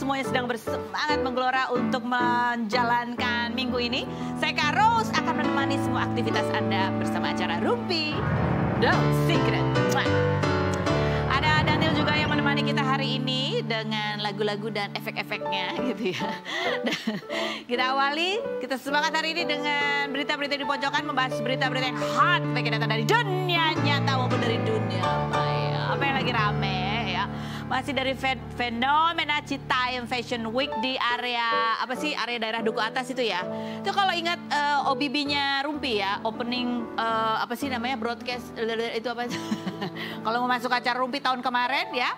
semuanya sedang bersemangat menggelora untuk menjalankan minggu ini. Saya Kak Rose akan menemani semua aktivitas Anda bersama acara Rumpi The Secret. Ada Daniel juga yang menemani kita hari ini dengan lagu-lagu dan efek-efeknya gitu ya. Kita awali, kita semangat hari ini dengan berita-berita di pojokan, membahas berita-berita yang hot baik yang datang dari dunia nyata maupun dari dunia maya. Apa yang lagi rame ya? Masih dari fenomena Citayam Fashion Week di area area daerah Duku Atas itu ya. Itu kalau ingat OBB-nya Rumpi ya, opening broadcast itu apa? Kalau mau masuk acara Rumpi tahun kemarin ya,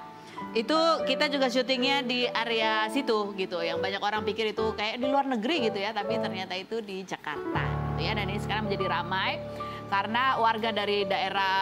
itu kita juga syutingnya di area situ gitu. Yang banyak orang pikir itu kayak di luar negeri gitu ya, tapi ternyata itu di Jakarta gitu ya. Dan ini sekarang menjadi ramai karena warga dari daerah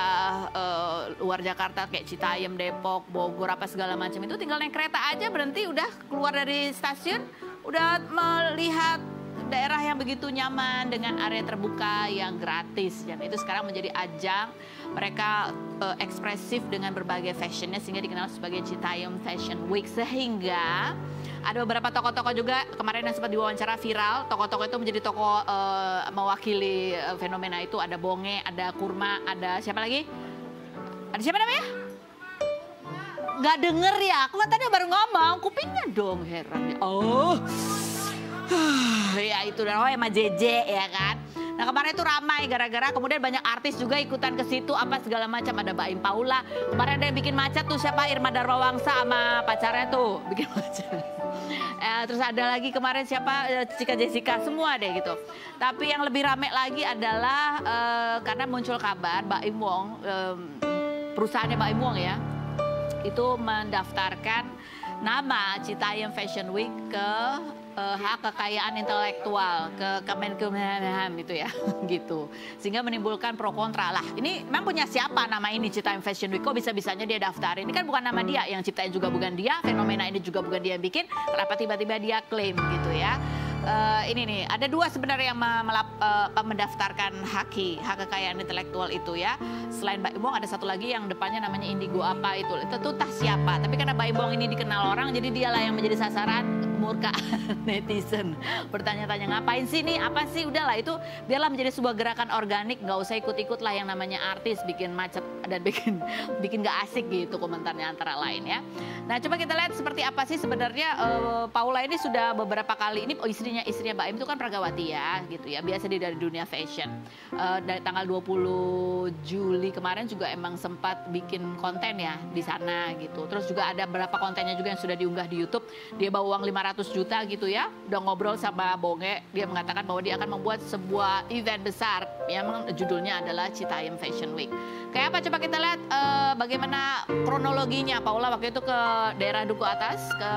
luar Jakarta kayak Citayam, Depok, Bogor apa segala macam itu tinggal naik kereta aja berhenti udah keluar dari stasiun udah melihat daerah yang begitu nyaman dengan area terbuka yang gratis. Dan itu sekarang menjadi ajang mereka ekspresif dengan berbagai fashionnya sehingga dikenal sebagai Citayam Fashion Week. Sehingga ada beberapa tokoh-tokoh juga kemarin yang sempat diwawancara viral. Tokoh-tokoh itu menjadi tokoh mewakili fenomena itu. Ada Bonge, ada Kurma, ada siapa lagi? Ada siapa namanya? Gak denger ya? Aku tadi baru ngomong, kupingnya dong heran. Oh, ya itu sama JJ ya kan. Nah kemarin itu ramai gara-gara kemudian banyak artis juga ikutan ke situ apa segala macam. Ada Baim Paula, kemarin ada yang bikin macet tuh siapa Irma Darmawangsa sama pacarnya tuh bikin macet. Terus ada lagi kemarin siapa Cika Jessica semua deh gitu. Tapi yang lebih ramai lagi adalah karena muncul kabar Baim Wong, perusahaannya Baim Wong ya, itu mendaftarkan nama Citayam Fashion Week ke hak kekayaan intelektual ke Kemenkumham itu ya gitu, sehingga menimbulkan pro kontra lah. Ini memang punya siapa nama ini Citayam Fashion Week, kok bisa-bisanya dia daftar? Ini kan bukan nama dia, yang ciptain juga bukan dia, fenomena ini juga bukan dia yang bikin, kenapa tiba-tiba dia klaim gitu ya. Ini nih ada dua sebenarnya yang mendaftarkan hak kekayaan intelektual itu ya. Selain Mbak Imbong ada satu lagi yang depannya namanya Indigo apa itu entah siapa, tapi karena Mbak Imbong ini dikenal orang jadi dialah yang menjadi sasaran murka netizen. Bertanya-tanya ngapain sih nih, apa sih, udahlah itu biarlah menjadi sebuah gerakan organik, nggak usah ikut-ikut lah yang namanya artis bikin macet dan bikin gak asik gitu komentarnya antara lain ya. Nah coba kita lihat seperti apa sih sebenarnya Paula ini sudah beberapa kali ini istrinya Mbak Im itu kan Pragawati ya gitu ya, biasa dia dari dunia fashion. Dari tanggal 20 Juli kemarin juga emang sempat bikin konten ya di sana gitu. Terus juga ada beberapa kontennya juga yang sudah diunggah di YouTube. Dia bawa uang 500 juta gitu ya, udah ngobrol sama Bonge, dia mengatakan bahwa dia akan membuat sebuah event besar yang judulnya adalah Citayam Fashion Week. Kayak apa, coba kita lihat bagaimana kronologinya. Paula waktu itu ke daerah Duku Atas, ke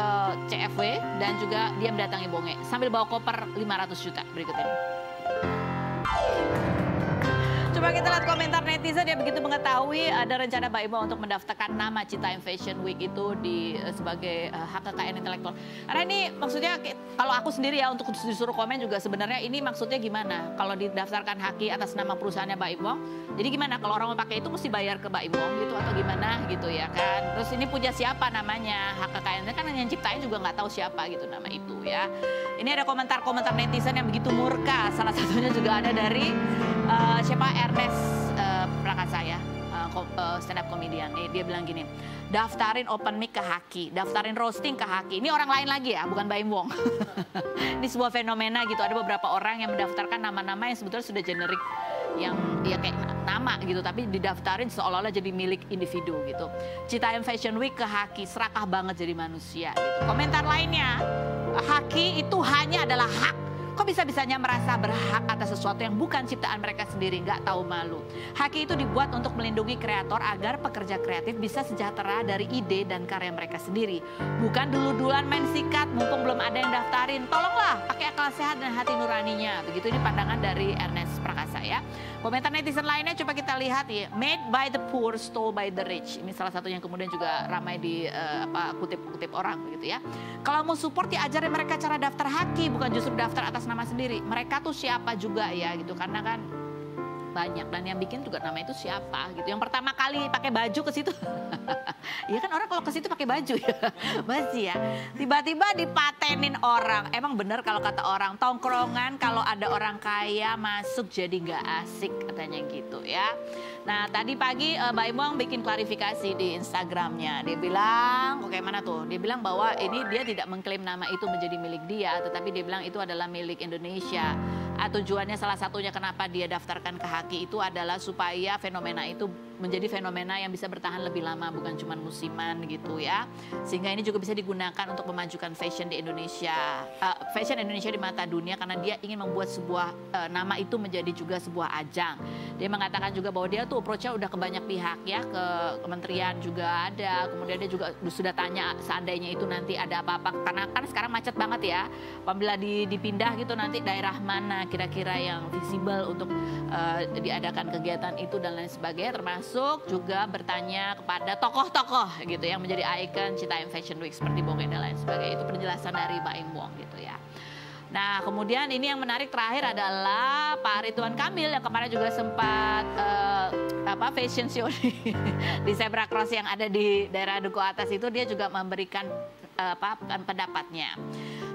CFW, dan juga dia mendatangi Bonge sambil bawa koper 500 juta. Berikut ini. Coba kita lihat komentar netizen yang begitu mengetahui ada rencana Mbak Ibu untuk mendaftarkan nama Citayam Fashion Week itu sebagai hak kekayaan intelektual. Karena ini maksudnya kalau aku sendiri ya untuk disuruh komen juga sebenarnya ini maksudnya gimana? Kalau didaftarkan haki atas nama perusahaannya Mbak Ibu, jadi gimana kalau orang mau pakai itu mesti bayar ke Mbak Ibu gitu atau gimana gitu ya kan? Terus ini punya siapa namanya hak kekayaannya, kan yang ciptain juga nggak tahu siapa gitu nama itu ya. Ini ada komentar-komentar netizen yang begitu murka. Salah satunya juga ada dari Ernest Prakasa ya, stand up comedian. Dia bilang gini, daftarin open mic ke haki, daftarin roasting ke haki. Ini orang lain lagi ya, bukan Baim Wong. Ini sebuah fenomena gitu, ada beberapa orang yang mendaftarkan nama-nama yang sebetulnya sudah generik, yang ya kayak nama gitu, tapi didaftarin seolah-olah jadi milik individu gitu. Citayam Fashion Week ke haki, serakah banget jadi manusia gitu. Komentar lainnya, haki itu hanya adalah hak. Kok bisa-bisanya merasa berhak atas sesuatu yang bukan ciptaan mereka sendiri, nggak tahu malu. Haki itu dibuat untuk melindungi kreator agar pekerja kreatif bisa sejahtera dari ide dan karya mereka sendiri. Bukan dulu-duluan main sikat, mumpung belum ada yang daftarin. Tolonglah pakai akal sehat dan hati nuraninya. Begitu ini pandangan dari Ernest Prakasa ya. Komentar netizen lainnya coba kita lihat ya. Made by the poor, stole by the rich. Ini salah satu yang kemudian juga ramai di kutip-kutip orang begitu ya. Kalau mau support ya ajarin mereka cara daftar haki, bukan justru daftar atas nama sendiri. Mereka tuh siapa juga ya gitu, karena kan banyak, dan yang bikin juga nama itu siapa gitu. Yang pertama kali pakai baju ke situ. Iya kan orang kalau ke situ pakai baju ya. Masih ya. Tiba-tiba dipatenin orang. Emang bener kalau kata orang, tongkrongan kalau ada orang kaya masuk jadi nggak asik katanya gitu ya. Nah tadi pagi Mbak Imong bikin klarifikasi di Instagramnya. Dia bilang, oke mana tuh? Dia bilang bahwa ini dia tidak mengklaim nama itu menjadi milik dia, tetapi dia bilang itu adalah milik Indonesia. Tujuannya salah satunya kenapa dia daftarkan ke Haki itu adalah supaya fenomena itu menjadi fenomena yang bisa bertahan lebih lama, bukan cuma musiman gitu ya. Sehingga ini juga bisa digunakan untuk memajukan fashion di Indonesia, fashion Indonesia di mata dunia, karena dia ingin membuat sebuah nama itu menjadi juga sebuah ajang. Dia mengatakan juga bahwa dia tuh approach-nya udah ke banyak pihak ya, ke kementerian juga ada, kemudian dia juga sudah tanya seandainya itu nanti ada apa-apa, karena kan sekarang macet banget ya, apabila dipindah gitu nanti daerah mana kira-kira yang visible untuk diadakan kegiatan itu dan lain sebagainya, termasuk juga bertanya kepada tokoh-tokoh gitu yang menjadi ikon Citaim Fashion Week seperti Bongke dan lain sebagainya. Itu penjelasan dari Mbak Imong gitu ya. Nah kemudian ini yang menarik terakhir adalah Pak Ridwan Kamil yang kemarin juga sempat fashion show di Zebra Cross yang ada di daerah Duku Atas itu, dia juga memberikan pendapatnya.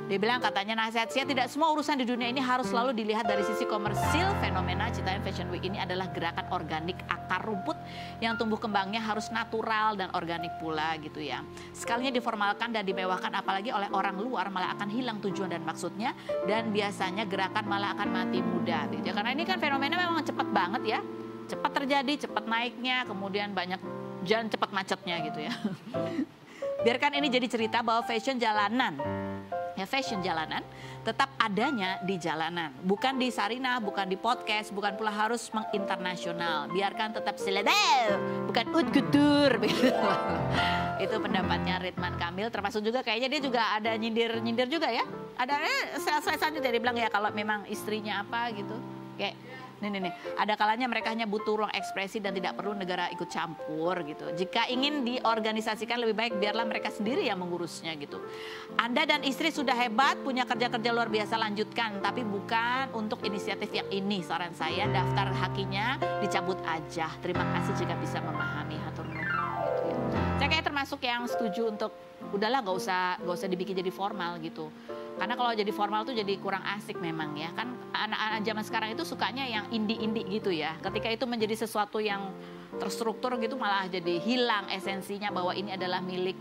Dia bilang katanya nasihat saya, tidak semua urusan di dunia ini harus selalu dilihat dari sisi komersil. Fenomena Citaim Fashion Week ini adalah gerakan organik akar rumput yang tumbuh kembangnya harus natural dan organik pula gitu ya. Sekalinya diformalkan dan dimewahkan apalagi oleh orang luar malah akan hilang tujuan dan maksudnya, dan biasanya gerakan malah akan mati muda gitu ya. Karena ini kan fenomena memang cepat banget ya. Cepat terjadi, cepat naiknya, kemudian banyak jalan cepat macetnya gitu ya. Biarkan ini jadi cerita bahwa fashion jalanan tetap adanya di jalanan, bukan di Sarinah, bukan di podcast, bukan pula harus menginternasional. Biarkan tetap selebel, bukan haute couture. Itu pendapatnya Ridwan Kamil, termasuk juga kayaknya dia juga ada nyindir juga ya. Ada selesai dia bilang ya kalau memang istrinya apa gitu, kayak nih, ada kalanya mereka hanya butuh ruang ekspresi dan tidak perlu negara ikut campur gitu. Jika ingin diorganisasikan lebih baik, biarlah mereka sendiri yang mengurusnya gitu. Anda dan istri sudah hebat, punya kerja-kerja luar biasa, lanjutkan. Tapi bukan untuk inisiatif yang ini. Saran saya, daftar hakinya dicabut aja. Terima kasih jika bisa memahami. Hatur nuhun gitu ya. Saya kayak termasuk yang setuju untuk udahlah nggak usah dibikin jadi formal gitu. Karena kalau jadi formal tuh jadi kurang asik memang ya. Kan anak-anak zaman sekarang itu sukanya yang indie-indie gitu ya. Ketika itu menjadi sesuatu yang terstruktur gitu malah jadi hilang esensinya bahwa ini adalah milik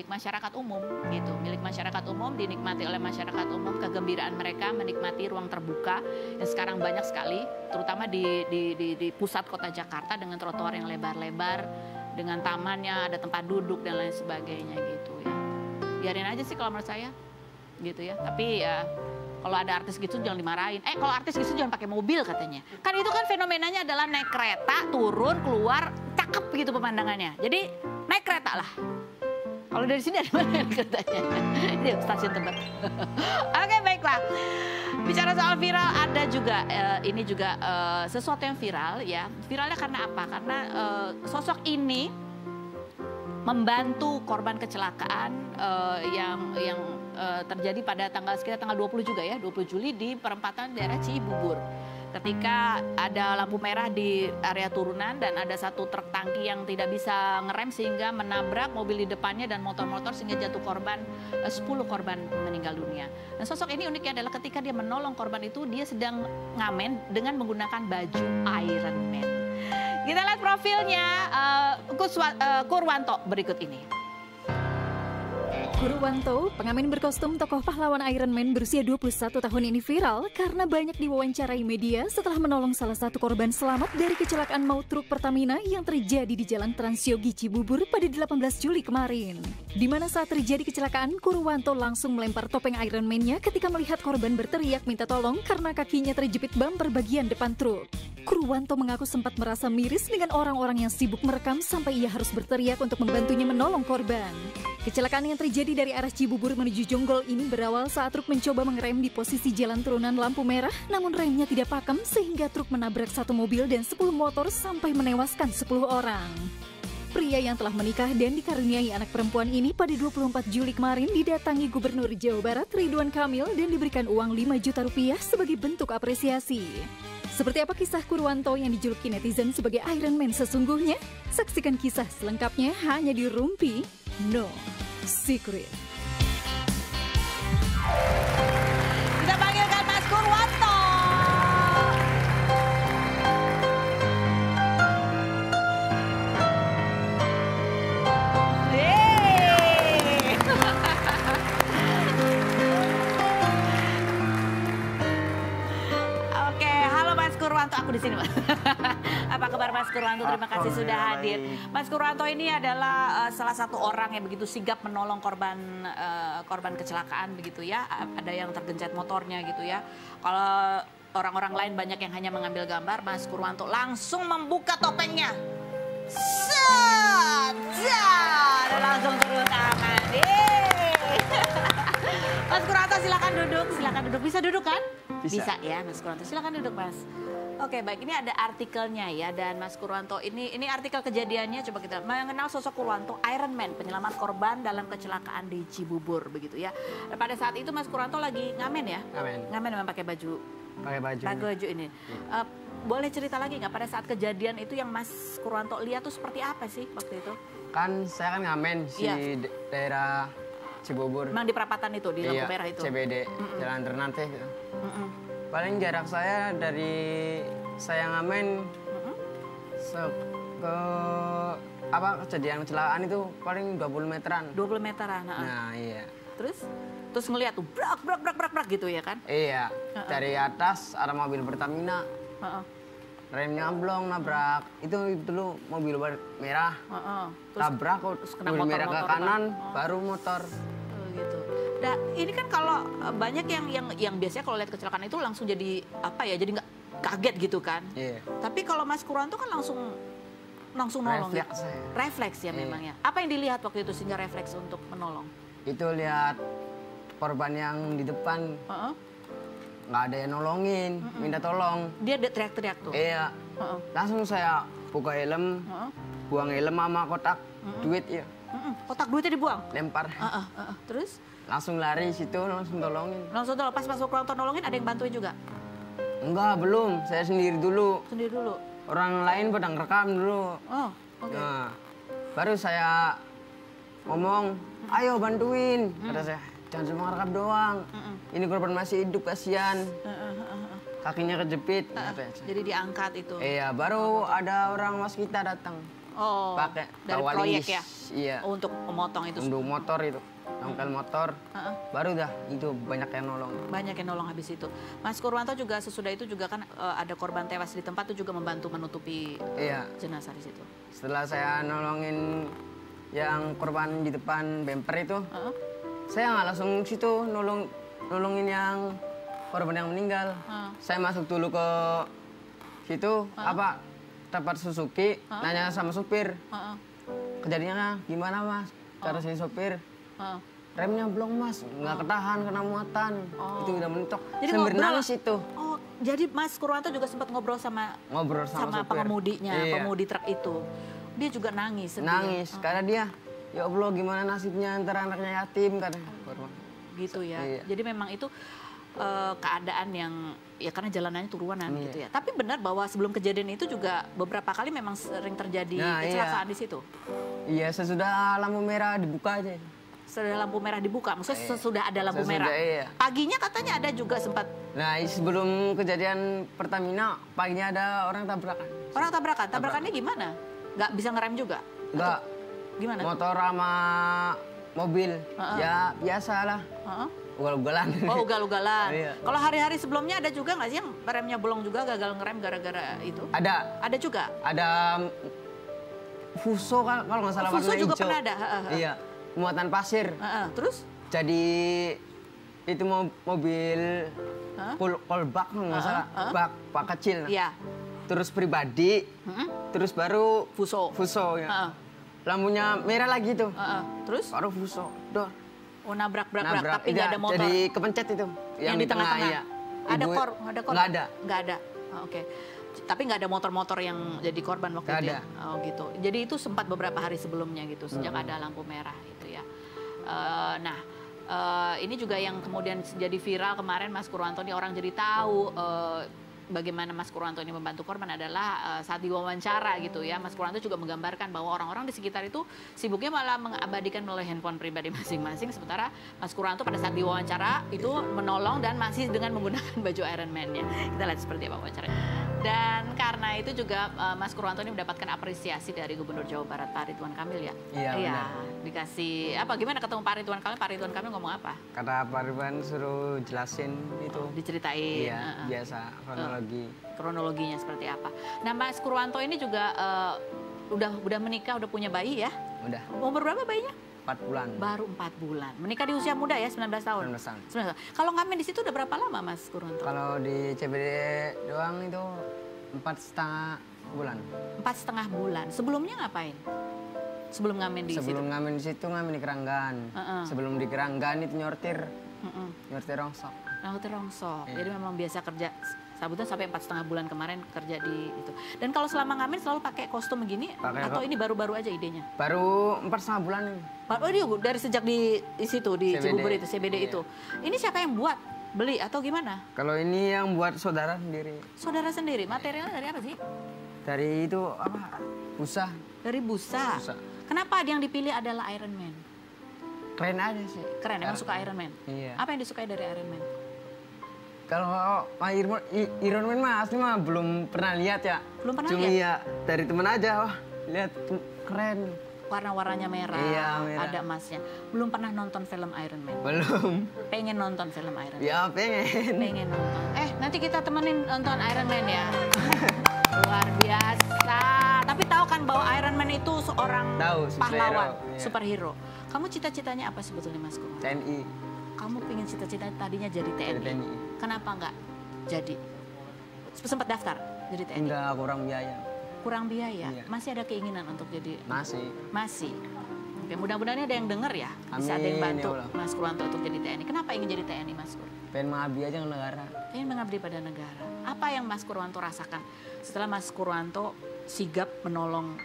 masyarakat umum gitu. Milik masyarakat umum, dinikmati oleh masyarakat umum, kegembiraan mereka menikmati ruang terbuka yang sekarang banyak sekali, terutama di pusat kota Jakarta dengan trotoar yang lebar-lebar, dengan tamannya, ada tempat duduk dan lain sebagainya gitu ya. Biarin aja sih kalau menurut saya gitu ya. Tapi ya kalau ada artis gitu jangan dimarahin. Kalau artis gitu jangan pakai mobil katanya. Kan itu kan fenomenanya adalah naik kereta, turun, keluar, cakep gitu pemandangannya. Jadi naik kereta lah. Kalau dari sini ada mana keretanya? Ini stasiun Tebet. Oke, baiklah. Bicara soal viral, ada juga ini juga sesuatu yang viral ya. Viralnya karena apa? Karena sosok ini membantu korban kecelakaan yang terjadi pada sekitar tanggal 20 juga ya, 20 Juli di perempatan daerah Cibubur. Ketika ada lampu merah di area turunan dan ada satu truk tangki yang tidak bisa ngerem sehingga menabrak mobil di depannya dan motor-motor sehingga jatuh korban, 10 korban meninggal dunia. Dan sosok ini uniknya adalah ketika dia menolong korban itu, dia sedang ngamen dengan menggunakan baju Iron Man. Kita lihat profilnya Kurwanto berikut ini. Kurwanto, pengamen berkostum tokoh pahlawan Iron Man berusia 21 tahun ini viral karena banyak diwawancarai media setelah menolong salah satu korban selamat dari kecelakaan maut truk Pertamina yang terjadi di Jalan Transyogi Cibubur pada 18 Juli kemarin. Di mana saat terjadi kecelakaan, Kurwanto langsung melempar topeng Iron Man-nya ketika melihat korban berteriak minta tolong karena kakinya terjepit bumper bagian depan truk. Kurwanto mengaku sempat merasa miris dengan orang-orang yang sibuk merekam sampai ia harus berteriak untuk membantunya menolong korban. Kecelakaan yang terjadi dari arah Cibubur menuju Jonggol ini berawal saat truk mencoba mengerem di posisi jalan turunan lampu merah, namun remnya tidak pakem sehingga truk menabrak satu mobil dan 10 motor sampai menewaskan 10 orang. Pria yang telah menikah dan dikaruniai anak perempuan ini pada 24 Juli kemarin didatangi Gubernur Jawa Barat Ridwan Kamil dan diberikan uang 5 juta rupiah sebagai bentuk apresiasi. Seperti apa kisah Kurwanto yang dijuluki netizen sebagai Iron Man sesungguhnya? Saksikan kisah selengkapnya hanya di Rumpi No Secret. Kita panggilkan Mas Kurwanto. Yeay. Oke, halo Mas Kurwanto, aku di sini, Mas. Apa kabar Mas Kurwanto? Terima kasih sudah hadir. Mas Kurwanto ini adalah salah satu orang yang begitu sigap menolong korban kecelakaan begitu ya. Ada yang tergencet motornya gitu ya. Kalau orang-orang lain banyak yang hanya mengambil gambar, Mas Kurwanto langsung membuka topengnya. Set! Dan langsung turun tangan. Yeay. Mas Kurwanto silakan duduk, Bisa duduk kan? Bisa ya Mas Kurwanto, silakan duduk Mas. Oke baik, ini ada artikelnya ya, dan Mas Kurwanto ini artikel kejadiannya, coba kita mengenal sosok Kurwanto, Iron Man, penyelamat korban dalam kecelakaan di Cibubur begitu ya. Dan pada saat itu Mas Kurwanto lagi ngamen ya? Ngamen memang pakai baju ini. Boleh cerita lagi nggak pada saat kejadian itu yang Mas Kurwanto lihat tuh seperti apa sih waktu itu? Kan saya kan ngamen daerah Cibubur. Memang di perapatan itu, di lampu merah itu? CBD, Jalan Ternate gitu. Paling jarak saya dari saya ngamen ke kejadian kecelakaan itu paling 20 meteran. 20 meteran. Nah iya. Terus ngeliat tuh brak gitu ya kan? Iya. Dari atas ada mobil Pertamina. Remnya amblong nabrak. Itu dulu mobil merah. Tabrak mobil merah ke kanan, baru motor. Gitu. Nah, ini kan kalau banyak yang biasanya kalau lihat kecelakaan itu langsung jadi apa ya? Jadi nggak kaget gitu kan? Iya. Tapi kalau Mas Kurwanto kan langsung nolong. Refleks ya memang ya. Apa yang dilihat waktu itu sehingga refleks untuk menolong? Itu lihat korban yang di depan. Nggak ada yang nolongin, minta tolong. Dia teriak-teriak tuh? Iya. Langsung saya buka helm, buang helm sama kotak duit ya. Kotak duitnya dibuang? Lempar. Terus? Langsung lari situ, langsung tolongin. Langsung tolong, pas Mas Kurwanto nolongin ada yang bantuin juga? Enggak, belum. Saya sendiri dulu. Sendiri dulu? Orang lain pada ngerekam dulu. Oke. Nah, baru saya ngomong, ayo bantuin. Kata saya, jangan cuma ngerekam doang. Ini korban masih hidup, kasihan. Kakinya kejepit. Jadi diangkat itu? Iya, baru ada orang waskita datang. Pakai dari proyek ya? Iya. Untuk memotong itu? Untuk motor itu. Nongkel motor. Baru dah, itu banyak yang nolong. Banyak yang nolong habis itu. Mas Kurwanto juga sesudah itu juga kan ada korban tewas di tempat itu juga membantu menutupi jenazah di situ? Setelah saya nolongin yang korban di depan bemper itu, saya nggak langsung situ nolongin yang korban yang meninggal. Saya masuk dulu ke situ, tempat Suzuki, nanya sama supir. Kejadiannya gimana Mas? Kata si supir, remnya belum Mas, nggak ketahan kena muatan. Itu udah mentok. Jadi sambil nangis itu. Jadi Mas Kurwanto juga sempat ngobrol sama pengemudinya, pengemudi truk itu. Dia juga nangis. Nangis, karena dia, ya Allah gimana nasibnya antara anaknya yatim katanya. Gitu ya. Jadi memang itu keadaan yang ya karena jalanannya turunan gitu ya. Tapi benar bahwa sebelum kejadian itu juga beberapa kali memang sering terjadi kecelakaan di situ. Iya, sesudah lampu merah dibuka aja. Sesudah lampu merah dibuka, maksudnya sesudah ada lampu merah. Paginya katanya ada juga sempat. Nah, sebelum kejadian Pertamina, paginya ada orang tabrakan. Orang tabrakan? Tabrakannya gimana? Nggak bisa ngerem juga? Nggak. Gimana? Motor sama mobil, ya biasa lah. Ugal-ugalan. Oh, ugal-ugalan. Kalau hari-hari sebelumnya ada juga nggak sih yang remnya bolong juga, gagal ngerem gara-gara itu? Ada. Ada juga? Ada Fuso kalau nggak salah warna hijau. Fuso juga pernah ada? Iya, muatan pasir. Terus? Jadi itu mobil kolbak nggak salah, bak kecil. Iya. Terus pribadi, terus baru Fuso ya. Lampunya merah lagi tuh. Terus? Baru Fuso, dor. Oh, nabrak, tapi nggak ada motor. Jadi kepencet itu. Yang di tengah-tengah. Iya. Ada kor? Nggak ada. Oke. Tapi nggak ada motor-motor yang jadi korban waktu itu. Ada. Oh gitu. Jadi itu sempat beberapa hari sebelumnya gitu, sejak ada lampu merah itu ya. Ini juga yang kemudian jadi viral kemarin Mas Kurwanto, ini orang jadi tahu bagaimana Mas Purwanto ini membantu korban adalah saat diwawancara gitu ya, Mas Purwanto juga menggambarkan bahwa orang-orang di sekitar itu sibuknya malah mengabadikan melalui handphone pribadi masing-masing, sementara Mas Purwanto pada saat diwawancara itu menolong dan masih dengan menggunakan baju Iron Man-nya. Kita lihat seperti apa wawancaranya. Dan karena itu juga Mas Purwanto ini mendapatkan apresiasi dari Gubernur Jawa Barat Pak Ridwan Kamil ya. Iya, dikasih apa, gimana ketemu Pak Ridwan Kamil? Pak Ridwan Kamil ngomong apa? Kata Pak Ridwan suruh jelasin itu. Diceritain. Iya, biasa kronologinya seperti apa. Nah, Mas Purwanto ini juga udah menikah, udah punya bayi ya? Udah. Umur berapa bayinya? 4 bulan. Baru 4 bulan. Menikah di usia muda ya, 19 tahun. 19 tahun. 19 tahun. Kalau ngamen di situ udah berapa lama Mas Purwanto? Kalau di CBD doang itu 4,5 bulan. 4,5 bulan. Sebelumnya ngapain? Sebelum ngamen di situ? Sebelum ngamen di situ ngamen di Keranggan. Sebelum di Keranggan itu nyortir. Nyortir rongsok. Nyortir rongsok. Jadi memang biasa kerja sabutan sampai 4,5 bulan kemarin kerja di itu. Dan kalau selama ngamen selalu pakai kostum begini atau ini baru-baru aja idenya? Baru 4,5 bulan ini. Oh, dari sejak di situ di CBD. Cibubur itu, CBD itu. Ini siapa yang buat? Beli atau gimana? Kalau ini yang buat saudara sendiri. Saudara sendiri. Materialnya dari apa sih? Dari itu apa? Busa. Dari busa. Busa. Kenapa yang dipilih adalah Iron Man? Keren aja sih. Keren, emang suka Iron Man? Iya. Apa yang disukai dari Iron Man? Kalau Iron Man mah asli mah belum pernah lihat ya. Belum pernah Cuma lihat? ya dari temen aja, wah lihat keren. Warna-warnanya merah, Iya, merah. ada emasnya. Belum pernah nonton film Iron Man? Belum. Pengen nonton film Iron Man? Ya pengen. Pengen nonton. Nanti kita temenin nonton Iron Man ya. Luar biasa. Tapi tahu kan bahwa Iron Man itu seorang pahlawan, superhero. Kamu cita-citanya apa sebetulnya Mas Kumar? TNI. Kamu pengen cita-cita tadinya jadi TNI. Kenapa nggak jadi? Sempat daftar jadi TNI? Enggak, kurang biaya. Kurang biaya? Iya. Masih ada keinginan untuk jadi? Masih. Masih. Oke, mudah-mudahan ada yang denger ya. Bisa ada yang bantu Mas Purwanto untuk jadi TNI. Kenapa ingin jadi TNI Mas Pur? Pengen mengabdi aja ke negara. Pengen mengabdi pada negara. Apa yang Mas Purwanto rasakan setelah Mas Purwanto sigap menolong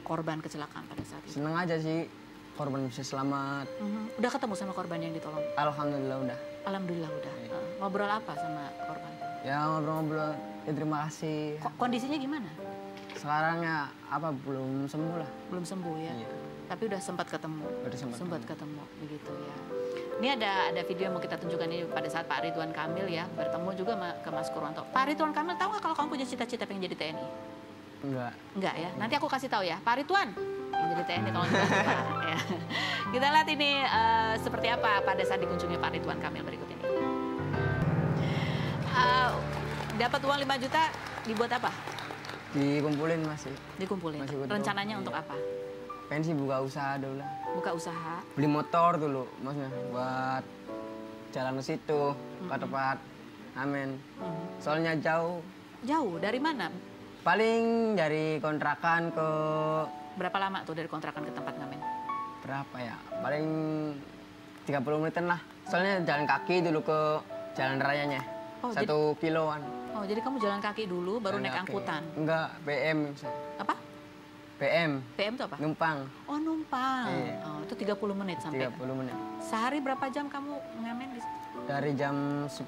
korban kecelakaan pada saat itu? Seneng aja sih korban bisa selamat. Udah ketemu sama korban yang ditolong? Alhamdulillah udah. Alhamdulillah udah. Ngobrol apa sama korban? Ya ngobrol-ngobrol, ya terima kasih. Kondisinya gimana? Sekarang ya apa belum sembuh lah. Belum sembuh ya? Iya. Tapi udah sempat ketemu? Udah sempat ketemu, begitu ya. Ini ada video yang mau kita tunjukkan ini pada saat Pak Ridwan Kamil ya bertemu juga ke Mas Purwanto. Pak Ridwan Kamil tahu nggak kalau kamu punya cita-cita pengen jadi TNI? Enggak. Enggak ya. Nanti aku kasih tahu ya. Pak Ridwan yang jadi TNI tolong dibantu, Pak. Ya. Kita lihat ini seperti apa pada saat dikunjungi Pak Ridwan Kamil berikut ini. Dapat uang 5 juta dibuat apa? Dikumpulin masih. Dikumpulin. Masih Rencananya untuk apa? Pengen sih buka usaha dulu lah. Buka usaha. Beli motor dulu maksudnya buat jalan ke situ ke tempat amen. Soalnya jauh. Jauh dari mana? Paling dari kontrakan ke berapa lama tuh dari kontrakan ke tempat ngamen? Berapa ya? Paling 30 menitan lah. Soalnya jalan kaki dulu ke jalan rayanya. 1 kiloan. Oh, jadi kamu jalan kaki dulu baru naik angkutan? Enggak, BM misalnya. Apa? PM. PM itu apa? Numpang. Oh, numpang. Iya. Oh, itu 30 menit sampai. 30 menit. Sehari berapa jam kamu ngamen di situ? Dari jam 10.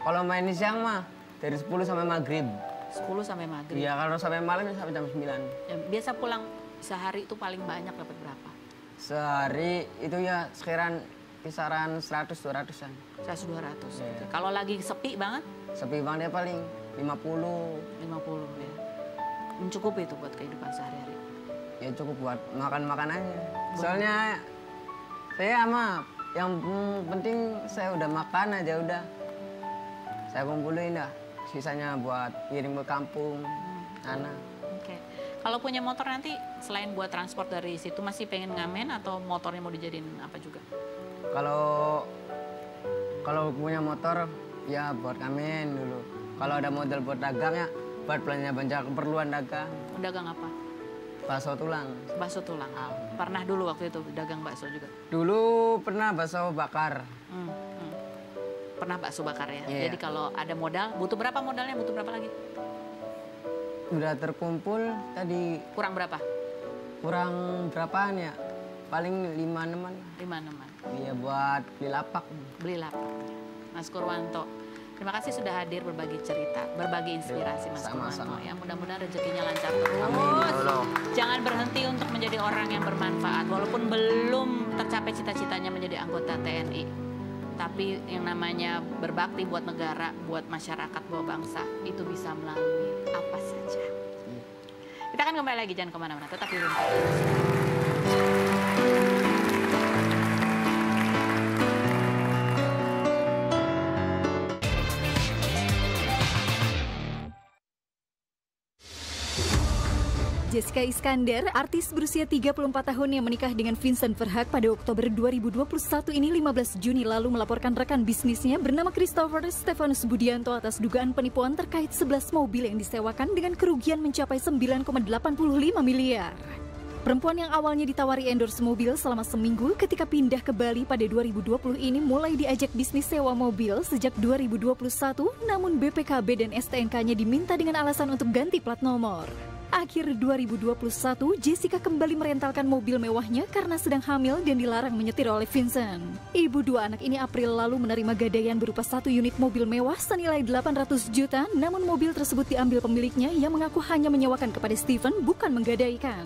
Kalau main di siang mah dari 10 sampai maghrib. 10 sampai maghrib. Iya, kalau sampai malam sampai jam 9. Ya, biasa pulang sehari itu paling banyak dapat berapa? Sehari itu ya sekitaran kisaran 100-200-an. 100-200. Iya. Kalau lagi sepi banget? Sepi banget ya paling 50. 50 ya. Mencukupi itu buat kehidupan sehari-hari? Ya cukup buat makan-makan aja. Soalnya saya mah yang penting saya udah makan aja udah. Saya kumpulin dah. Sisanya buat kirim ke kampung, anak. Oke. Kalau punya motor nanti selain buat transport dari situ masih pengen ngamen atau motornya mau dijadiin apa juga? Kalau punya motor ya buat ngamen dulu. Kalau ada modal buat dagang ya buat belanja keperluan dagang. Dagang apa? Bakso tulang. Bakso tulang. Pernah dulu waktu itu dagang bakso juga? Dulu pernah bakso bakar. Pernah bakso bakar ya? Iya. Jadi kalau ada modal, butuh berapa modalnya? Butuh berapa lagi? Udah terkumpul tadi. Kurang berapa? Kurang berapaan ya? Paling 5 teman. 5 teman. Iya buat beli lapak. Beli lapak. Mas Purwanto. Terima kasih sudah hadir berbagi cerita, berbagi inspirasi Mas Kumanto. Sama-sama. Ya, mudah-mudahan rezekinya lancar terus. Jangan berhenti untuk menjadi orang yang bermanfaat, walaupun belum tercapai cita-citanya menjadi anggota TNI. Tapi yang namanya berbakti buat negara, buat masyarakat, buat bangsa, itu bisa melalui apa saja. Kita akan kembali lagi, jangan kemana-mana, tetap di Rumah. Jessica Iskandar, artis berusia 34 tahun yang menikah dengan Vincent Verhaak pada Oktober 2021 ini 15 Juni lalu melaporkan rekan bisnisnya bernama Christopher Stefanus Budianto atas dugaan penipuan terkait 11 mobil yang disewakan dengan kerugian mencapai 9,85 miliar. Perempuan yang awalnya ditawari endorse mobil selama seminggu ketika pindah ke Bali pada 2020 ini mulai diajak bisnis sewa mobil sejak 2021, namun BPKB dan STNK-nya diminta dengan alasan untuk ganti plat nomor. Akhir 2021, Jessica kembali merentalkan mobil mewahnya karena sedang hamil dan dilarang menyetir oleh Vincent. Ibu dua anak ini April lalu menerima gadaian berupa 1 unit mobil mewah senilai 800 juta, namun mobil tersebut diambil pemiliknya yang mengaku hanya menyewakan kepada Steven, bukan menggadaikan.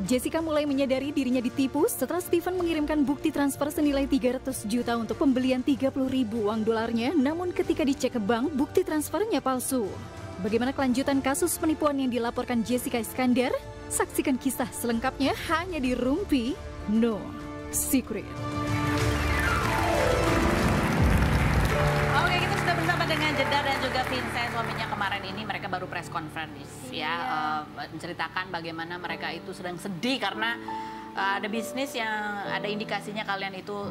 Jessica mulai menyadari dirinya ditipu setelah Steven mengirimkan bukti transfer senilai 300 juta untuk pembelian 30.000 uang dolarnya, namun ketika dicek ke bank, bukti transfernya palsu. Bagaimana kelanjutan kasus penipuan yang dilaporkan Jessica Iskandar? Saksikan kisah selengkapnya hanya di Rumpi No Secret. Oke, kita sudah bersama dengan Jeddah dan juga Vincent, suaminya kemarin ini mereka baru press conference ya, menceritakan bagaimana mereka itu sedang sedih karena ada bisnis yang ada indikasinya kalian itu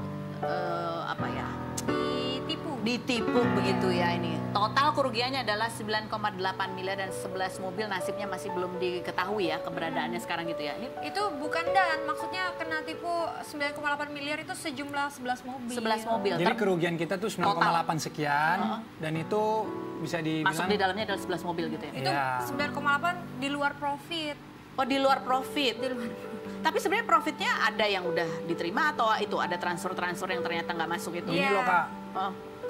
ditipu begitu ya ini. Total kerugiannya adalah 9,8 miliar dan 11 mobil, nasibnya masih belum diketahui ya keberadaannya sekarang gitu ya. Itu bukan dan maksudnya kena tipu 9,8 miliar itu sejumlah 11 mobil. 11 mobil. Jadi kerugian kita tuh 9,8 sekian dan itu bisa dibilang masuk di dalamnya adalah 11 mobil gitu ya. Itu 9,8 di luar profit. Oh, di luar profit. Tapi sebenarnya profitnya ada yang udah diterima atau itu ada transfer-transfer yang ternyata nggak masuk itu? Ini loh Kak,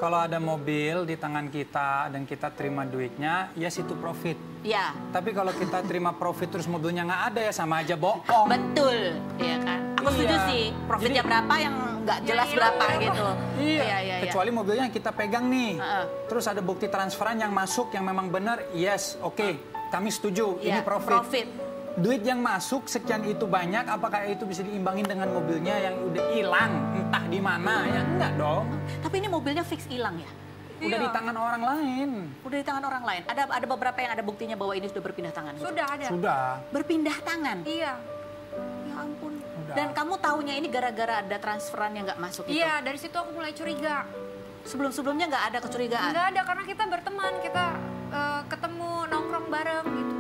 kalau ada mobil di tangan kita dan kita terima duitnya, ya situ profit. Iya. Tapi kalau kita terima profit terus mobilnya nggak ada ya sama aja bohong. Betul, ya kan? Aku setuju sih, profitnya berapa yang nggak jelas berapa gitu. Iya, kecuali mobilnya kita pegang nih. Terus ada bukti transferan yang masuk yang memang benar, yes, oke, kami setuju, ini profit. Duit yang masuk sekian itu banyak, apakah itu bisa diimbangin dengan mobilnya yang udah hilang entah di mana? Ya enggak dong. Tapi ini mobilnya fix hilang ya? Udah di tangan orang lain. Udah di tangan orang lain. Ada beberapa yang ada buktinya bahwa ini sudah berpindah tangan. Sudah ada. Sudah. Berpindah tangan. Iya. Ya ampun. Udah. Dan kamu taunya ini gara-gara ada transferan yang nggak masuk itu? Iya, dari situ aku mulai curiga. Sebelum-sebelumnya nggak ada kecurigaan? Nggak ada, karena kita berteman, kita ketemu nongkrong bareng gitu.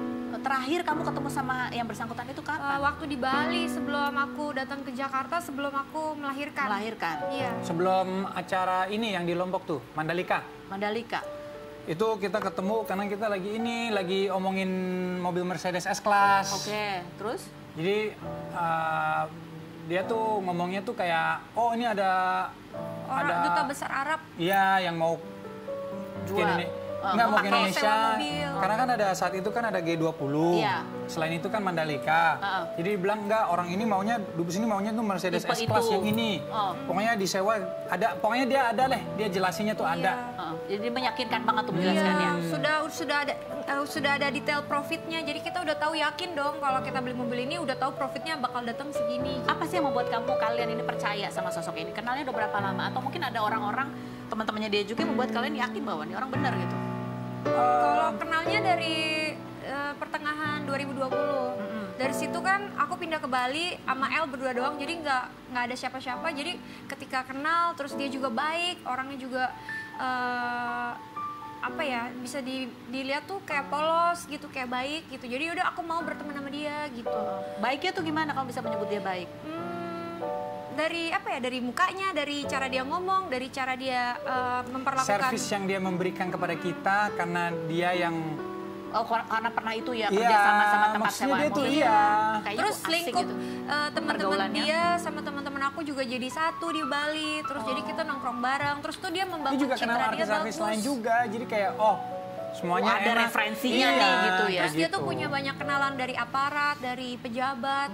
Terakhir kamu ketemu sama yang bersangkutan itu kapan? Waktu di Bali sebelum aku datang ke Jakarta, sebelum aku melahirkan. Iya. Sebelum acara ini yang di Lombok tuh, Mandalika. Itu kita ketemu karena kita lagi omongin mobil Mercedes S-Class. Oke, terus? Jadi dia tuh ngomongnya tuh kayak, oh ini ada duta besar Arab. Iya, yang mau jual. Nggak mau ke Indonesia, karena kan ada saat itu kan ada G20. Iya. Selain itu kan Mandalika. Jadi dibilang enggak, orang ini maunya, dubes ini maunya tuh Mercedes S-Class yang ini. Pokoknya disewa, pokoknya dia ada dia jelasinnya tuh ada. Jadi meyakinkan banget tuh menjelaskannya. Sudah ada detail profitnya, jadi kita udah tahu, yakin dong kalau kita beli mobil ini udah tahu profitnya bakal datang segini. Apa sih yang membuat kalian ini percaya sama sosok ini? Kenalnya udah berapa lama? Atau mungkin ada orang-orang, teman-temannya dia juga yang membuat kalian yakin bahwa ini orang benar gitu? Kalau kenalnya dari pertengahan 2020. Dari situ kan aku pindah ke Bali sama El berdua doang, jadi nggak ada siapa-siapa. Jadi ketika kenal, terus dia juga baik, orangnya juga bisa dilihat tuh kayak polos gitu, kayak baik gitu. Jadi udah aku mau berteman sama dia gitu. Baiknya tuh gimana kalau bisa menyebut dia baik? Dari mukanya, dari cara dia ngomong, dari cara dia memperlakukan. Servis yang dia memberikan kepada kita karena dia yang Oh, karena pernah itu ya kerja sama tempat sewa mobil. Iya. Terus lingkup gitu. Teman-teman dia sama teman-teman aku juga jadi satu di Bali. Terus jadi kita nongkrong bareng. Terus tuh dia membangun juga kenal citra dia artis-artis bagus. lain juga. Jadi kayak semuanya ada enak. referensinya nih gitu ya. Terus dia tuh punya banyak kenalan dari aparat, dari pejabat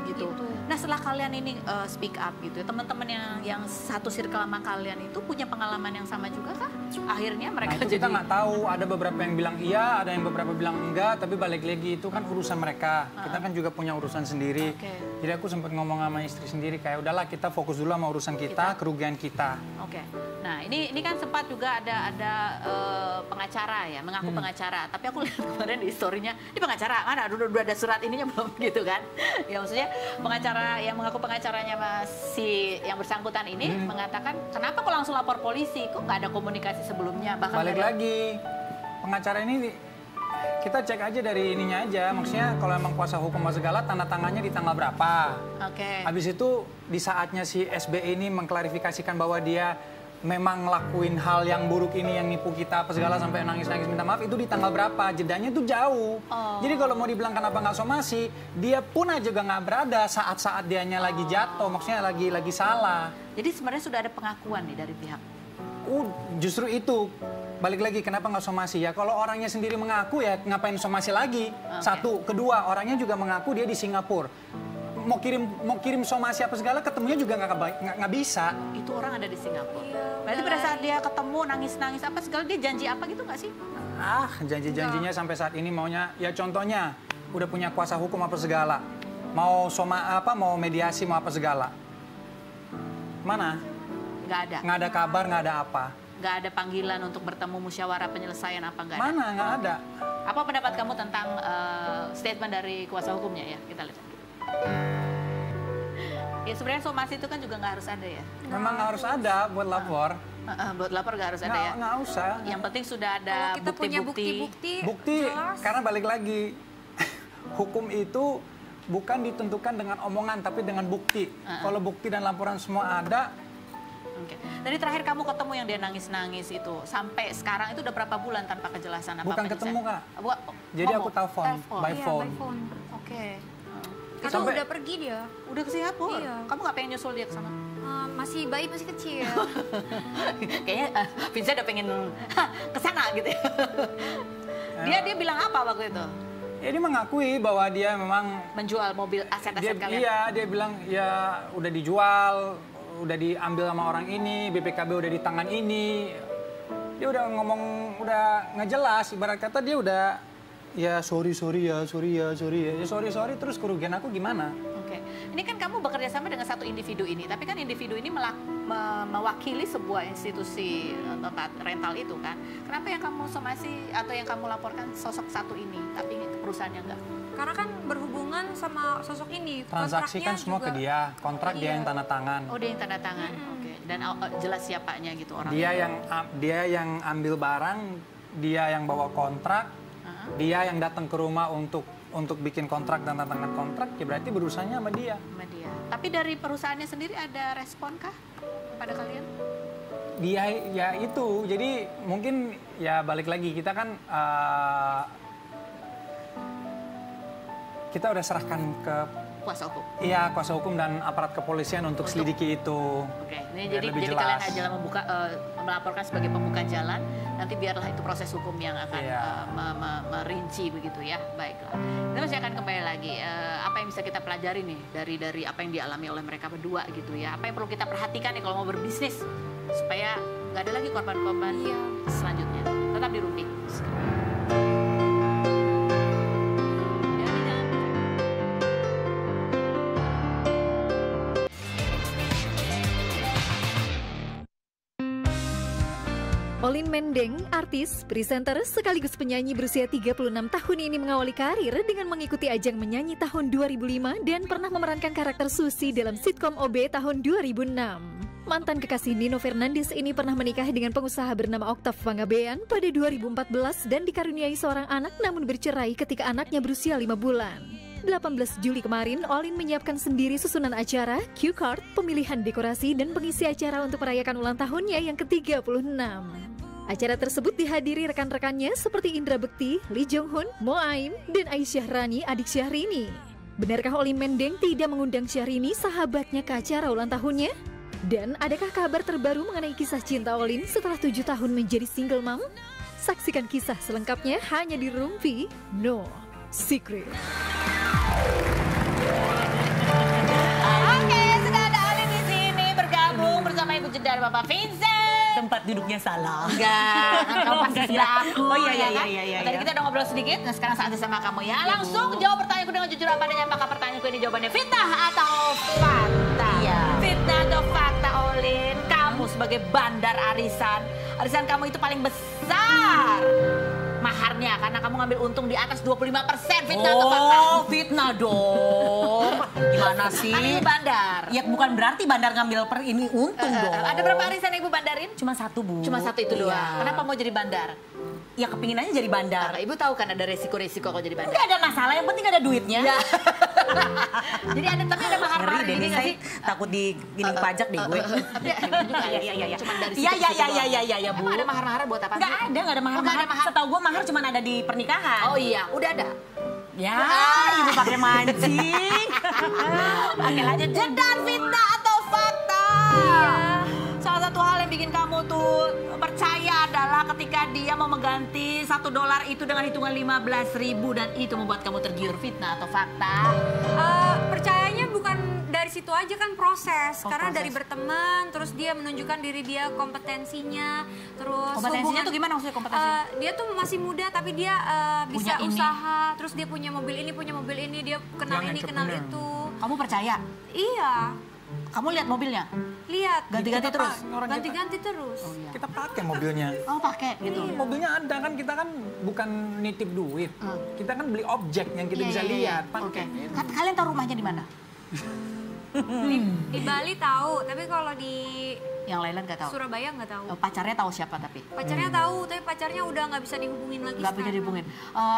gitu. Nah setelah kalian ini speak up gitu, teman-teman yang satu circle sama kalian itu punya pengalaman yang sama juga kah? Akhirnya mereka itu kita nggak tahu. Ada beberapa yang bilang iya, ada yang beberapa bilang enggak. Tapi balik lagi itu kan urusan mereka. Kita kan juga punya urusan sendiri. Jadi aku sempat ngomong sama istri sendiri kayak udahlah kita fokus dulu sama urusan kita. Kerugian kita. Nah ini kan sempat juga ada pengacara ya, mengaku pengacara. Tapi aku lihat kemarin di story-nya, ini pengacara mana? Udah ada surat ininya belum gitu kan? Ya maksudnya pengacara yang mengaku pengacaranya si yang bersangkutan ini mengatakan kenapa kok langsung lapor polisi? Kok nggak ada komunikasi sebelumnya? Bahkan balik lagi pengacara ini kita cek aja dari ininya aja. Maksudnya kalau emang kuasa hukum segala tanda tangannya di tanggal berapa? Habis itu di saatnya si SB ini mengklarifikasikan bahwa dia memang ngelakuin hal yang buruk ini, yang nipu kita apa segala sampai nangis-nangis minta maaf, itu di tanggal berapa? Jedanya itu jauh. Jadi kalau mau dibilang kenapa nggak somasi, dia pun aja juga nggak berada saat-saat dianya lagi jatuh, maksudnya lagi salah. Jadi sebenarnya sudah ada pengakuan nih dari pihak. Justru itu balik lagi kenapa nggak somasi ya? Kalau orangnya sendiri mengaku ya ngapain somasi lagi? Satu, kedua orangnya juga mengaku dia di Singapura. Mau kirim somasi apa segala ketemunya juga nggak bisa. Itu orang ada di Singapura. Berarti pada saat dia ketemu nangis-nangis apa segala dia janji apa gitu nggak sih? Janji-janjinya sampai saat ini maunya ya contohnya udah punya kuasa hukum apa segala. Mau mau mediasi mau apa segala. Mana? Nggak ada kabar, nggak ada apa. Nggak ada panggilan untuk bertemu musyawarah penyelesaian apa nggak ada? Mana nggak ada. Apa pendapat kamu tentang statement dari kuasa hukumnya ya? Kita lihat. Ya sebenarnya somasi itu kan juga nggak harus ada ya. Memang nggak harus ada buat lapor. Buat lapor nggak harus ada ya. Nggak usah. Yang penting sudah ada bukti-bukti. Bukti karena balik lagi hukum itu bukan ditentukan dengan omongan tapi dengan bukti. Kalau bukti dan laporan semua ada. Dari terakhir kamu ketemu yang dia nangis-nangis itu sampai sekarang itu udah berapa bulan tanpa kejelasan apa? Bukan ketemu Kak. Jadi aku telepon by phone. Karena udah pergi dia. Udah ke Singapura? Iya. Kamu nggak pengen nyusul dia ke sana? Masih bayi, masih kecil. Kayaknya Vincent udah pengen ke sana gitu ya. Dia bilang apa waktu itu? Ya dia mengakui bahwa dia memang menjual mobil aset-aset kalian. Iya, dia bilang ya udah dijual, udah diambil sama orang ini, BPKB udah di tangan ini. Dia udah ngomong udah ngejelas, ibarat kata dia udah ya sorry terus kerugian aku gimana? Ini kan kamu bekerja sama dengan satu individu ini, tapi kan individu ini mewakili sebuah institusi tempat rental itu kan. Kenapa yang kamu somasi atau yang kamu laporkan sosok satu ini, tapi perusahaannya enggak? Karena kan berhubungan sama sosok ini. Transaksi kan semua juga ke dia, kontrak dia yang tanda tangan. Oh dia yang tanda tangan, Dan jelas siapanya gitu orang. Dia yang ambil barang, dia yang bawa kontrak. Dia yang datang ke rumah untuk bikin kontrak dan tanda tangan kontrak, ya berarti berurusannya sama dia. Tapi dari perusahaannya sendiri ada respon kah pada kalian? Dia ya itu, jadi mungkin ya balik lagi kita kan kita udah serahkan ke kuasa hukum. Iya, kuasa hukum dan aparat kepolisian untuk selidiki itu. Ini jadi kalian aja melaporkan sebagai pembuka jalan. Nanti biarlah itu proses hukum yang akan merinci begitu ya. Baiklah. Kita masih akan kembali lagi. Apa yang bisa kita pelajari nih dari apa yang dialami oleh mereka berdua gitu ya. Apa yang perlu kita perhatikan nih kalau mau berbisnis supaya nggak ada lagi korban-korban selanjutnya. Tetap di Rumpi. Olin Mendeng, artis, presenter, sekaligus penyanyi berusia 36 tahun ini mengawali karir dengan mengikuti ajang menyanyi tahun 2005 dan pernah memerankan karakter Susi dalam sitkom OB tahun 2006. Mantan kekasih Nino Fernandez ini pernah menikah dengan pengusaha bernama Octav Pangabean pada 2014 dan dikaruniai seorang anak namun bercerai ketika anaknya berusia 5 bulan. 18 Juli kemarin, Olin menyiapkan sendiri susunan acara, cue card, pemilihan dekorasi, dan pengisi acara untuk merayakan ulang tahunnya yang ke-36. Acara tersebut dihadiri rekan-rekannya seperti Indra Bekti, Lee Jong Hun, Mo Aim, dan Aisyah Rani adik Syahrini. Benarkah Olin Mendeng tidak mengundang Syahrini sahabatnya ke acara ulang tahunnya? Dan adakah kabar terbaru mengenai kisah cinta Olin setelah 7 tahun menjadi single mom? Saksikan kisah selengkapnya hanya di Rumpi No Secret. Oke, sudah ada Olin di sini bergabung bersama Ibu Jedar Bapak Vincent. Tempat duduknya salah. Enggak, kan kamu pasti sebelah aku. Oh iya, ya kan? iya. Tadi kita udah ngobrol sedikit, nah sekarang saatnya sama kamu ya. Langsung jawab pertanyaanku dengan jujur apa adanya. Apakah pertanyaanku ini jawabannya fitnah atau fakta? Iya. Fitnah atau fakta, Olin? Kamu sebagai bandar arisan kamu itu paling besar maharnya karena kamu ngambil untung di atas 25%. Fitnah atau fakta? Oh, fitnah dong. Gimana sih? Kan ini bandar. Ya bukan berarti bandar ngambil ini untung dong. Ada berapa arisan yang Ibu bandarin? Cuma 1, Bu. Cuma 1 itu doang. Iya. Kenapa mau jadi bandar? Ya kepingin aja jadi bandar. Ibu tahu kan ada resiko-resiko kalau jadi bandar. Nggak ada masalah, yang penting ada duitnya. Ya. Jadi tapi ada mahar-mahar Ngeri deh, ini nggak saya sih? takut digini pajak deh gue. Iya. Cuma dari situ. Iya, Bu. Emang ada mahar-mahar buat apa? Nggak ada mahar-mahar. Setahu gue mahar cuma ada di pernikahan. Oh iya, udah ada. Ya, Ibu pakai mancing. Oke, lanjut. Jedar, fitnah atau fakta? Salah satu hal yang bikin kamu tuh percaya adalah ketika dia mau mengganti $1 itu dengan hitungan 15.000 dan itu membuat kamu tergiur. Fitnah atau fakta? Percayanya bukan dari situ aja, kan proses. Karena dari berteman, terus dia menunjukkan diri dia, kompetensinya, terus Kompetensinya tuh gimana maksudnya kompetensinya? dia tuh masih muda tapi dia bisa Punya ini. usaha, terus dia punya mobil ini, dia kenal Yang ini, kenal itu. Kamu percaya? Iya, Kamu lihat mobilnya? lihat. Ganti-ganti terus? Ganti-ganti terus. Kita pakai mobilnya. Oh, pakai gitu. Mobilnya ada kan, kita kan bukan nitip duit. Kita kan beli objek yang kita bisa lihat. Oke. Pakai. Kalian tahu rumahnya di mana? Di Bali tahu, tapi kalau di Yang lain nggak tahu. Surabaya nggak tahu. Pacarnya tahu siapa tapi? Pacarnya tahu, tapi pacarnya udah nggak bisa dihubungin lagi. Nggak bisa sekarang. dihubungin.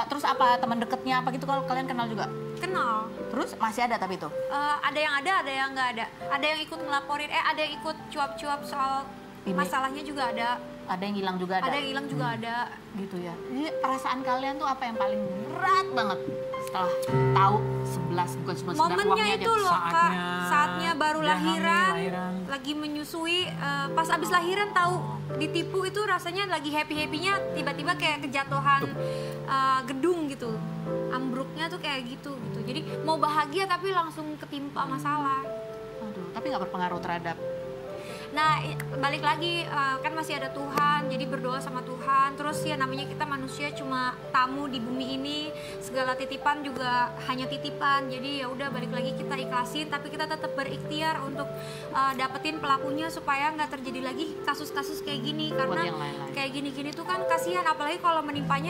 Terus apa teman deketnya apa gitu kalau kalian kenal juga? Kenal. Terus masih ada tapi itu? Ada yang ada yang nggak ada. Ada yang ikut ngelaporin, ada yang ikut cuap-cuap soal Ini. masalahnya juga ada. Ada yang hilang juga ada? Ada yang hilang juga ada. Gitu ya. Jadi perasaan kalian tuh apa yang paling berat banget setelah tahu 11 bukan cuma 11 Momennya uangnya itu aja. loh Kak, saatnya baru dia hamil, lahiran, lagi menyusui, pas abis lahiran tahu ditipu itu rasanya lagi happy-happynya tiba-tiba kayak kejatuhan gedung gitu. Ambruknya tuh kayak gitu. Jadi mau bahagia tapi langsung ketimpa masalah. Aduh, tapi nggak berpengaruh terhadap. Nah, balik lagi kan masih ada Tuhan, jadi berdoa sama Tuhan. Terus ya namanya kita manusia cuma tamu di bumi ini, segala titipan juga hanya titipan. Jadi ya udah balik lagi kita ikhlasin, tapi kita tetap berikhtiar untuk dapetin pelakunya supaya nggak terjadi lagi kasus-kasus kayak gini. Karena yang lain-lain. kayak gini-gini tuh kan kasihan, apalagi kalau menimpa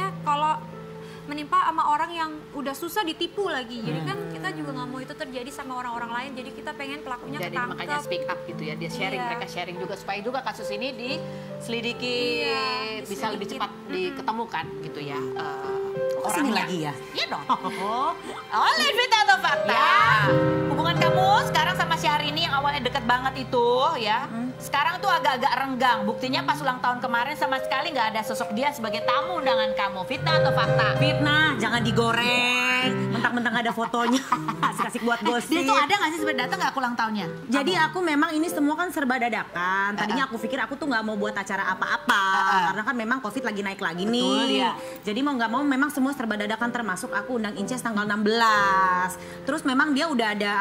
sama orang yang udah susah ditipu lagi. Jadi kan kita juga nggak mau itu terjadi sama orang-orang lain. Jadi kita pengen pelakunya Jadi ketangkep. makanya speak up gitu ya, dia sharing, Iya. mereka sharing juga supaya juga kasus ini diselidiki, Iya, bisa lebih diselidikin. cepat diketemukan gitu ya. Oh, sini lagi ya? Iya dong. Oleh fitnah atau fakta? Hubungan kamu sekarang sama Syahrini yang awalnya deket banget itu ya, sekarang tuh agak-agak renggang. Buktinya pas ulang tahun kemarin sama sekali nggak ada sosok dia sebagai tamu undangan kamu. Fitnah atau fakta? Fitnah, jangan digoreng. Mentang-mentang ada fotonya. Asik-asik buat gosip. Dia tuh ada nggak sih sebenarnya, datang nggak aku ulang tahunnya? Jadi aku memang ini semua kan serba dadakan. Tadinya aku pikir aku tuh nggak mau buat acara apa-apa. Karena kan memang COVID lagi naik lagi nih. Betul, ya. Jadi mau nggak mau memang semua serba dadakan, termasuk aku undang Inces tanggal 16. Terus memang dia udah ada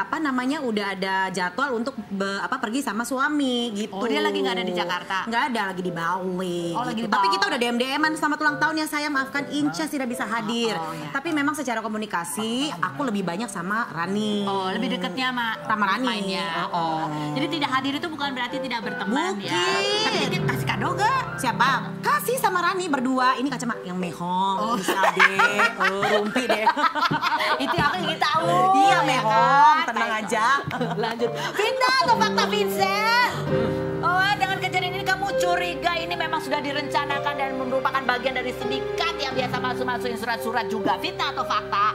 udah ada jadwal untuk pergi sama suami gitu. Oh, dia lagi nggak ada di Jakarta? Nggak ada, lagi di Bali. Oh, lagi di Tapi Bali. kita udah DM-an selamat ulang tahun ya saya, maafkan Inces tidak bisa hadir. ya. Tapi memang secara komunikasi aku lebih banyak sama Rani. Oh, lebih deketnya sama Rani. mainnya. Oh. Jadi tidak hadir itu bukan berarti tidak berteman ya. Bukan. Tapi dia kasih kado gak? Siapa? Kasih sama Rani berdua. Ini kacamata yang mehong, ini Sade, rumpi deh. Itu aku ingin tahu. Iya ya mehong, kan? tenang Baik. aja. Lanjut. Fitnah atau fakta, Vincent? Oh, dengan kejadian ini kamu curiga ini memang sudah direncanakan dan merupakan bagian dari sindikat yang biasa masukin surat-surat juga. Fitnah atau fakta?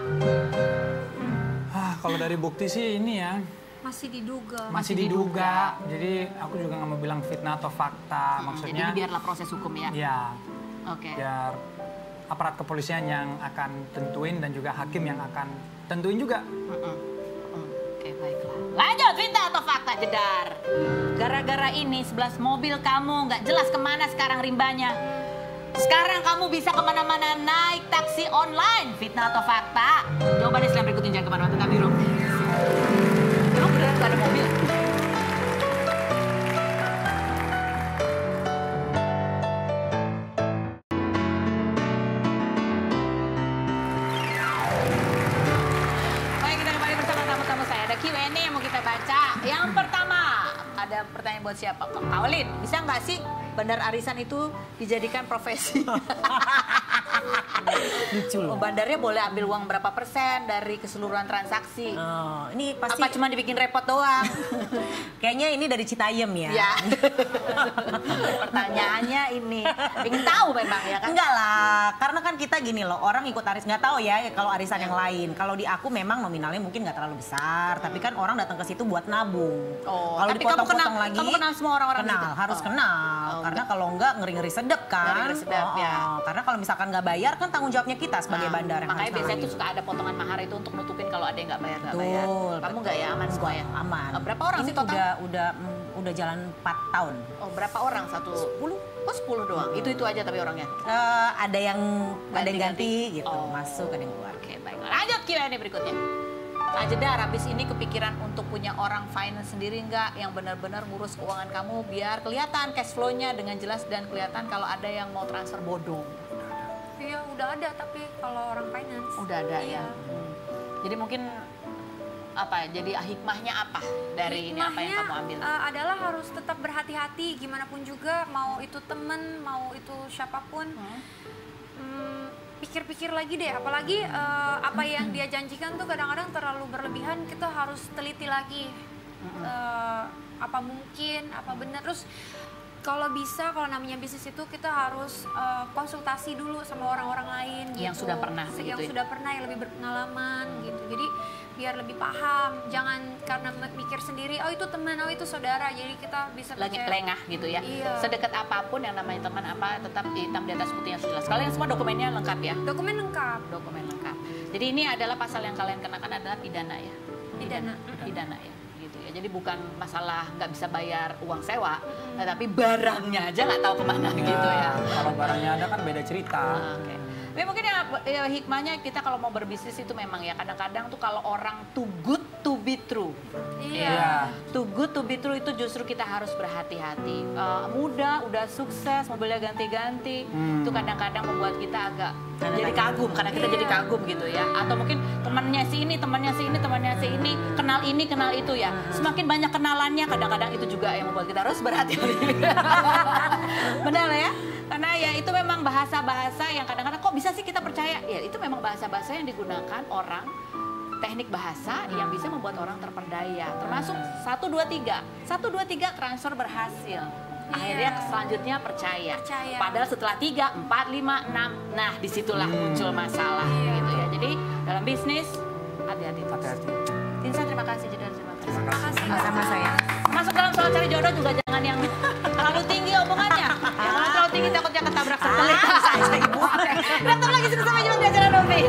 Kalau dari bukti sih ini ya, Masih diduga. Masih diduga. Jadi aku juga nggak mau bilang fitnah atau fakta. Maksudnya. Jadi biarlah proses hukum ya. Iya. Oke. Biar aparat kepolisian yang akan tentuin dan juga hakim yang akan tentuin juga. Oke, baiklah. Lanjut, fitnah atau fakta, Jedar? Gara-gara ini 11 mobil kamu nggak jelas kemana sekarang rimbanya. Sekarang kamu bisa kemana-mana naik taksi online. Fitnah atau fakta? Jawabannya setelah berikut ini, jangan kemana-mana, tetap di rumah. Emang beneran nggak ada mobil? Baik, kita kembali bersama tamu-tamu saya. Ada Q&A yang mau kita baca. Yang pertama, ada pertanyaan buat siapa? Kak Paulin, bisa nggak sih bandar arisan itu dijadikan profesi? Oh, bandarnya boleh ambil uang berapa persen dari keseluruhan transaksi? Oh, ini pasti Apa cuma dibikin repot doang? kayaknya ini dari Citayam ya. Ya. Pertanyaannya ini, ingin tahu memang ya kan? Enggak lah, karena kan kita gini loh, orang ikut aris nggak tahu ya kalau arisan yang lain. Kalau di aku memang nominalnya mungkin nggak terlalu besar, tapi kan orang datang ke situ buat nabung. Oh, kalau tapi kamu kenal, lagi, kamu kenal semua orang-orang kenal, gitu? harus kenal. Oh, karena kalau enggak ngeri-ngeri sedep kan. Ngeri-ngeri sedep, ya. Karena kalau misalkan nggak bayar kan tanggung jawabnya kita sebagai bandar yang Makanya harus biasanya nangani. tuh suka ada potongan mahar itu untuk nutupin kalau ada yang nggak bayar. Betul, Kamu nggak ya, aman semua ya? Aman. Berapa orang ini sih total? udah jalan 4 tahun. Oh, berapa orang? 10? Oh, 10 doang. Itu aja tapi orangnya. Ada yang Ganti-ganti. ganti gitu, Oh. masuk ada yang keluar. Oke, baik. Lanjut Q&A berikutnya. Nah, Jedar, habis ini kepikiran untuk punya orang finance sendiri nggak yang benar-benar ngurus keuangan kamu biar kelihatan cash flow-nya dengan jelas dan kelihatan kalau ada yang mau transfer bodong? Iya, udah ada tapi kalau orang finance. Udah ada Iya. ya. Jadi mungkin apa? Jadi hikmahnya apa dari ini apa yang kamu ambil? Adalah harus tetap berhati-hati gimana pun juga, mau itu temen, mau itu siapapun. Pikir-pikir lagi deh, apalagi apa yang dia janjikan tuh kadang-kadang terlalu berlebihan, kita harus teliti lagi. Apa mungkin, apa benar. Terus kalau bisa, kalau namanya bisnis itu kita harus konsultasi dulu sama orang-orang lain gitu. Yang sudah pernah Yang begitu ya? sudah pernah, yang lebih berpengalaman gitu. Jadi biar lebih paham, jangan karena mikir sendiri, oh itu teman, oh itu saudara, jadi kita bisa Lagi percaya. lengah gitu ya. Iya. Sedekat apapun yang namanya teman apa tetap hitam di atas putih yang sudah jelas. Kalian semua dokumennya lengkap ya? Dokumen lengkap. Dokumen lengkap. Jadi ini adalah pasal yang kalian kenakan adalah pidana ya? Pidana. Pidana ya. Gitu ya. Jadi bukan masalah nggak bisa bayar uang sewa, tapi barangnya aja nggak tahu kemana gitu ya. Kalau barangnya ada kan beda cerita. Oke. Tapi mungkin ya hikmahnya kita kalau mau berbisnis itu memang ya kadang-kadang tuh kalau orang too good to be true. Iya. Too good to be true itu justru kita harus berhati-hati. Muda, udah sukses, mobilnya ganti-ganti, itu kadang-kadang membuat kita agak jadi kagum karena kita jadi kagum gitu ya. Atau mungkin temannya si ini, temannya si ini, temannya si ini, kenal ini, kenal itu ya. Semakin banyak kenalannya kadang-kadang itu juga yang membuat kita harus berhati-hati. Benar ya? Karena ya itu memang bahasa-bahasa yang kadang-kadang kok bisa sih kita percaya? Ya itu memang bahasa-bahasa yang digunakan orang, teknik bahasa yang bisa membuat orang terperdaya. Termasuk 1, 2, 3. 1, 2, 3 transfer berhasil. Akhirnya selanjutnya percaya. Padahal setelah 3, 4, 5, 6, nah disitulah muncul masalah gitu ya. Jadi dalam bisnis hati-hati terus. Tinsa terima kasih, Jedar terima kasih. Terima kasih. Sama saya. Masuk dalam soal cari jodoh juga jangan yang terlalu tinggi omongannya. Jangan terlalu tinggi takutnya ketabrak satelit. Datang lagi sama Jom di acara Novi.